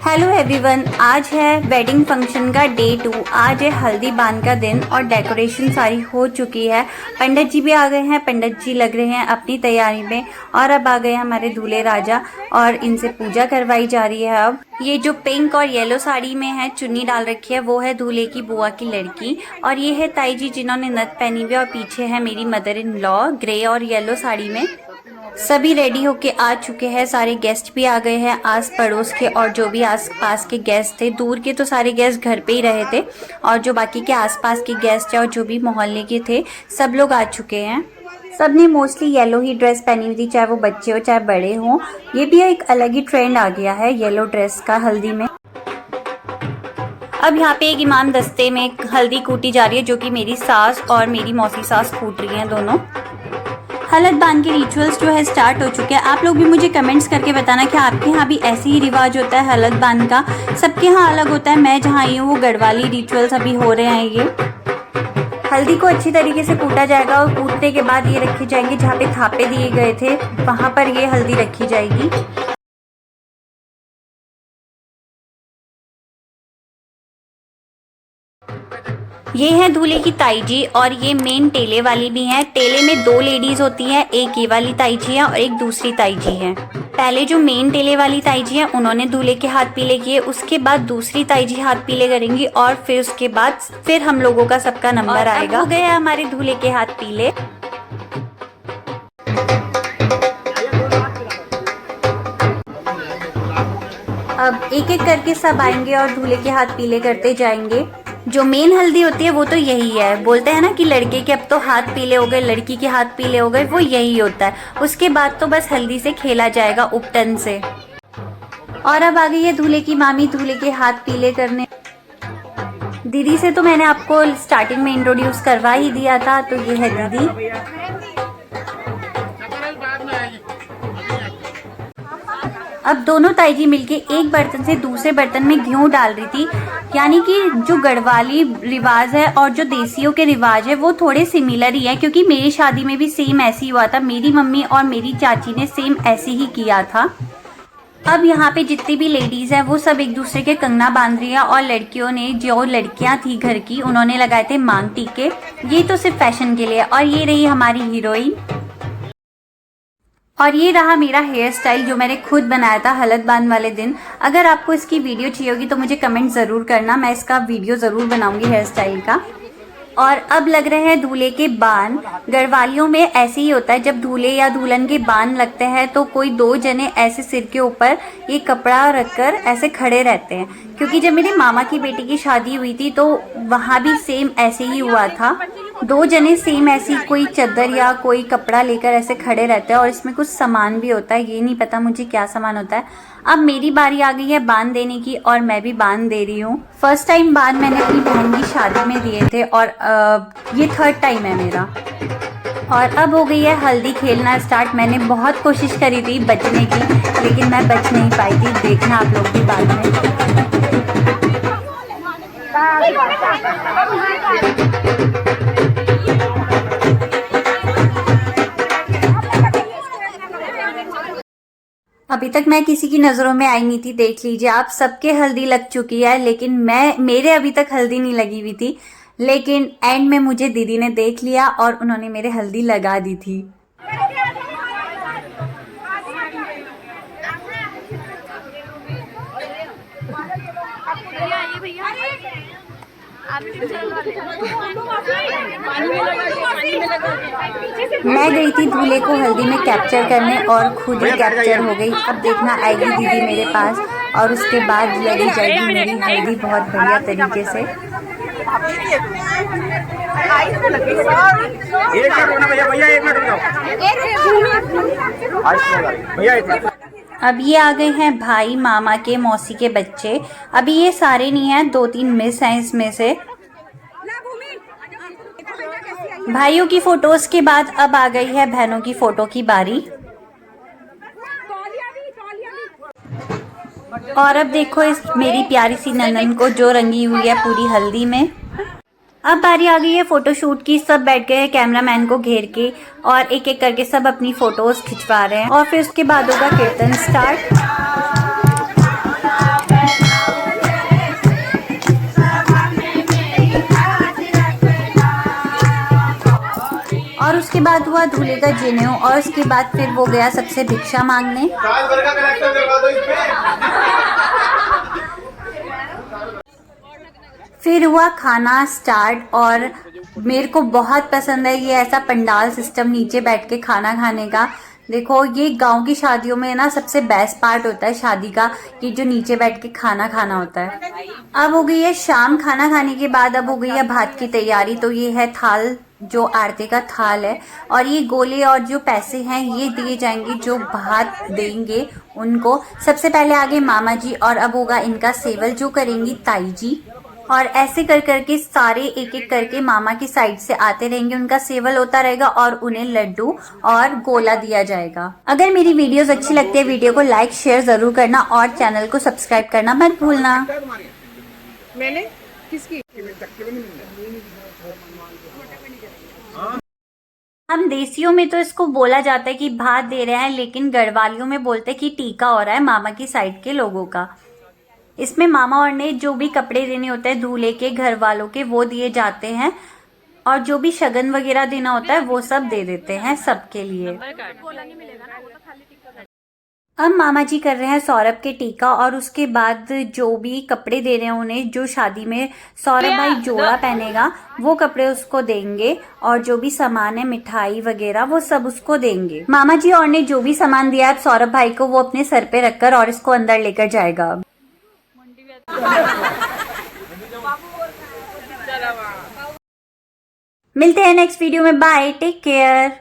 Hello everyone, आज है wedding function का डे 2। आज है हल्दी बांध का दिन और डेकोरेशन सारी हो चुकी है। पंडित जी भी आ गए हैं। पंडित जी लग रहे हैं अपनी तैयारी में और अब आ गए हमारे दूल्हे राजा और इनसे पूजा करवाई जा रही है। अब ये जो पिंक और येलो साड़ी में है चुन्नी डाल रखी है वो है दूल्हे की बुआ की लड़की और ये है ताई जी जिन्होंने नथ पहनी हुई और पीछे है मेरी मदर इन लॉ ग्रे और येलो साड़ी में। सभी रेडी होके आ चुके हैं। सारे गेस्ट भी आ गए हैं आस पड़ोस के और जो भी आस पास के गेस्ट थे। दूर के तो सारे गेस्ट घर पे ही रहे थे और जो बाकी के आसपास के गेस्ट हैं और जो भी मोहल्ले के थे सब लोग आ चुके हैं। सब ने मोस्टली येलो ही ड्रेस पहनी हुई थी, चाहे वो बच्चे हो चाहे बड़े हों। ये भी एक अलग ही ट्रेंड आ गया है येलो ड्रेस का हल्दी में। अब यहाँ पे एक इमाम दस्ते में हल्दी कूटी जा रही है जो कि मेरी सास और मेरी मौसी सास कूट रही हैं दोनों। हलद बांध के रिचुअल्स जो है स्टार्ट हो चुके हैं। आप लोग भी मुझे कमेंट्स करके बताना कि आपके यहाँ भी ऐसे ही रिवाज होता है हलद बांध का। सबके यहाँ अलग होता है। मैं जहाँ आई हूँ वो गढ़वाली रिचुअल्स अभी हो रहे हैं। ये हल्दी को अच्छी तरीके से कूटा जाएगा और कूटने के बाद ये रखे जाएंगे जहाँ पे थापे दिए गए थे वहाँ पर ये हल्दी रखी जाएगी। ये है दूल्हे की ताई जी और ये मेन टेले वाली भी हैं। टेले में दो लेडीज होती हैं, एक ये वाली ताई जी है और एक दूसरी ताई जी है। पहले जो मेन टेले वाली ताई जी है उन्होंने दूल्हे के हाथ पीले किए, उसके बाद दूसरी ताई जी हाथ पीले करेंगी और फिर उसके बाद फिर हम लोगों का सबका नंबर आएगा। हो गया हमारे दूल्हे के हाथ पीले। अब एक एक करके सब आएंगे और दूल्हे के हाथ पीले करते जाएंगे। जो मेन हल्दी होती है वो तो यही है। बोलते हैं ना कि लड़के के अब तो हाथ पीले हो गए, लड़की के हाथ पीले हो गए, वो यही होता है। उसके बाद तो बस हल्दी से खेला जाएगा उपटन से। और अब आ गई है दूल्हे की मामी दूल्हे के हाथ पीले करने। दीदी से तो मैंने आपको स्टार्टिंग में इंट्रोड्यूस करवा ही दिया था, तो ये है दीदी। अब दोनों ताई जी मिलके एक बर्तन से दूसरे बर्तन में घी डाल रही थी। यानी कि जो गढ़वाली रिवाज है और जो देसियों के रिवाज है वो थोड़े सिमिलर ही है, क्योंकि मेरी शादी में भी सेम ऐसे ही हुआ था। मेरी मम्मी और मेरी चाची ने सेम ऐसे ही किया था। अब यहाँ पे जितनी भी लेडीज हैं वो सब एक दूसरे के कंगना बांध रही है और लड़कियों ने, जो लड़कियां थी घर की, उन्होंने लगाए थे मांग टीके। ये तो सिर्फ फैशन के लिए। और ये रही हमारी हीरोइन और ये रहा मेरा हेयर स्टाइल जो मैंने खुद बनाया था हलद बांध वाले दिन। अगर आपको इसकी वीडियो चाहिए होगी तो मुझे कमेंट ज़रूर करना, मैं इसका वीडियो ज़रूर बनाऊंगी हेयर स्टाइल का। और अब लग रहे हैं दूल्हे के बान। गढ़वालियों में ऐसे ही होता है, जब दूल्हे या दुल्हन के बान लगते हैं तो कोई दो जने ऐसे सिर के ऊपर ये कपड़ा रखकर ऐसे खड़े रहते हैं। क्योंकि जब मेरे मामा की बेटी की शादी हुई थी तो वहाँ भी सेम ऐसे ही हुआ था। दो जने सेम ऐसी कोई चादर या कोई कपड़ा लेकर ऐसे खड़े रहते हैं और इसमें कुछ सामान भी होता है। ये नहीं पता मुझे क्या सामान होता है। अब मेरी बारी आ गई है बांध देने की और मैं भी बांध दे रही हूँ। फर्स्ट टाइम बांध मैंने अपनी बहन की शादी में दिए थे और ये थर्ड टाइम है मेरा। और अब हो गई है हल्दी खेलना स्टार्ट। मैंने बहुत कोशिश करी थी बचने की, लेकिन मैं बच नहीं पाई थी। देखना आप लोग भी बाद में। अभी तक मैं किसी की नजरों में आई नहीं थी। देख लीजिए आप, सबके हल्दी लग चुकी है लेकिन मेरे अभी तक हल्दी नहीं लगी हुई थी। लेकिन एंड में मुझे दीदी ने देख लिया और उन्होंने मेरे हल्दी लगा दी थी। मैं गई थी दूल्हे को हल्दी में कैप्चर करने और खुद ही कैप्चर हो गई। अब देखना आएगी दीदी मेरे पास और उसके बाद लगी जाएगी मेरी हल्दी बहुत बढ़िया तरीके से। अब ये आ गए हैं भाई, मामा के, मौसी के बच्चे। अभी ये सारे नहीं हैं, 2-3 मिस हैं इसमें से। भाइयों की फोटोज के बाद अब आ गई है बहनों की फोटो की बारी। और अब देखो इस मेरी प्यारी सी नंदन को जो रंगी हुई है पूरी हल्दी में। अब बारी आ गई है फोटोशूट की। सब बैठ गए हैं कैमरामैन को घेर के और एक एक करके सब अपनी फोटोज खिंचवा रहे हैं और फिर उसके बाद होगा कीर्तन स्टार्ट। उसके बाद हुआ दूल्हे का जनेऊ और उसके बाद फिर वो गया सबसे भिक्षा मांगने। फिर हुआ खाना स्टार्ट और मेरे को बहुत पसंद है ये ऐसा पंडाल सिस्टम नीचे बैठ के खाना खाने का। देखो ये गांव की शादियों में ना सबसे बेस्ट पार्ट होता है शादी का, कि जो नीचे बैठ के खाना खाना होता है। अब हो गई है शाम, खाना खाने के बाद अब हो गई है भात की तैयारी। तो ये है थाल, जो आरती का थाल है, और ये गोले और जो पैसे हैं ये दिए जाएंगे जो भात देंगे उनको। सबसे पहले आगे मामा जी और अब होगा इनका सेवल जो करेंगी ताई जी। और ऐसे कर करके सारे एक एक करके मामा की साइड से आते रहेंगे, उनका सेवल होता रहेगा और उन्हें लड्डू और गोला दिया जाएगा। अगर मेरी वीडियोस अच्छी लगती है वीडियो को लाइक शेयर जरूर करना और चैनल को सब्सक्राइब करना मत भूलना। मैंने किसकी हम देसियों में तो इसको बोला जाता है कि भात दे रहे हैं, लेकिन गढ़वालियों में बोलते हैं कि टीका हो रहा है मामा की साइड के लोगों का। इसमें मामा और ने जो भी कपड़े देने होते हैं दूल्हे के घर वालों के वो दिए जाते हैं, और जो भी शगन वगैरह देना होता है वो सब दे देते हैं सबके लिए। अब मामा जी कर रहे हैं सौरभ के टीका और उसके बाद जो भी कपड़े दे रहे हैं उन्हें, जो शादी में सौरभ भाई जोड़ा पहनेगा वो कपड़े उसको देंगे, और जो भी सामान है मिठाई वगैरह वो सब उसको देंगे। मामा जी और ने जो भी सामान दिया है सौरभ भाई को वो अपने सर पे रखकर और इसको अंदर लेकर जाएगा। मिलते हैं नेक्स्ट वीडियो में, बाय, टेक केयर।